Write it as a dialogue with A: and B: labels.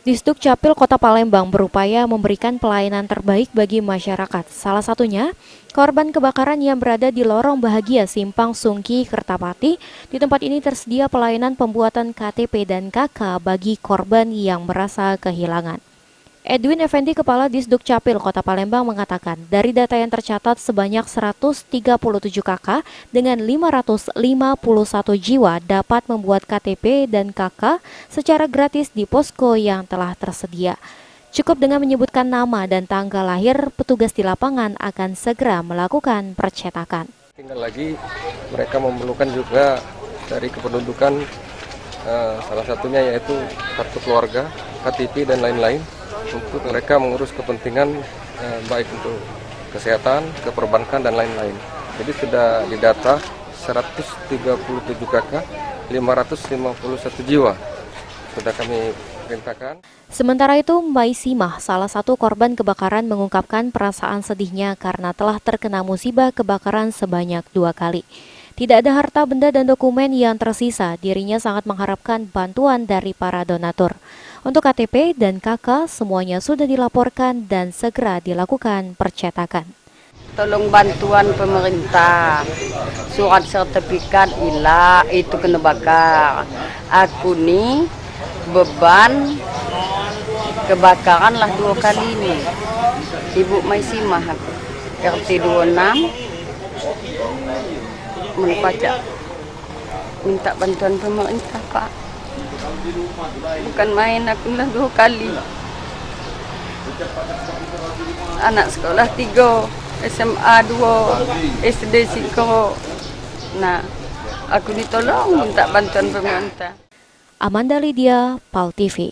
A: Disduk Capil Kota Palembang berupaya memberikan pelayanan terbaik bagi masyarakat. Salah satunya, korban kebakaran yang berada di Lorong Bahagia Simpang Sungki, Kertapati. Di tempat ini tersedia pelayanan pembuatan KTP dan KK bagi korban yang merasa kehilangan. Edwin Effendi, Kepala Disduk Capil Kota Palembang mengatakan, dari data yang tercatat sebanyak 137 KK dengan 551 jiwa dapat membuat KTP dan KK secara gratis di posko yang telah tersedia. Cukup dengan menyebutkan nama dan tanggal lahir, petugas di lapangan akan segera melakukan percetakan.
B: Tinggal lagi mereka memerlukan juga dari kependudukan, salah satunya yaitu kartu keluarga, KTP dan lain-lain. Untuk mereka mengurus kepentingan baik untuk kesehatan, keperbankan dan lain-lain. Jadi sudah didata 137 KK, 551 jiwa sudah kami perintahkan.
A: Sementara itu, Mbak Simah, salah satu korban kebakaran, mengungkapkan perasaan sedihnya karena telah terkena musibah kebakaran sebanyak 2 kali. Tidak ada harta benda dan dokumen yang tersisa, dirinya sangat mengharapkan bantuan dari para donatur. Untuk KTP dan KK semuanya sudah dilaporkan dan segera dilakukan percetakan.
C: Tolong bantuan pemerintah, surat sertifikat hilang itu kena bakar. Aku nih beban kebakaran lah 2 kali nih. Ibu Maisimah aku, RT 26, menpajak minta bantuan pemerintah Pak. Bukan main, aku lah 2 kali. Anak sekolah 3, SMA 2, SD 3. Nah, aku ditolong minta bantuan pemerintah.
A: Amanda Lydia, PAL TV.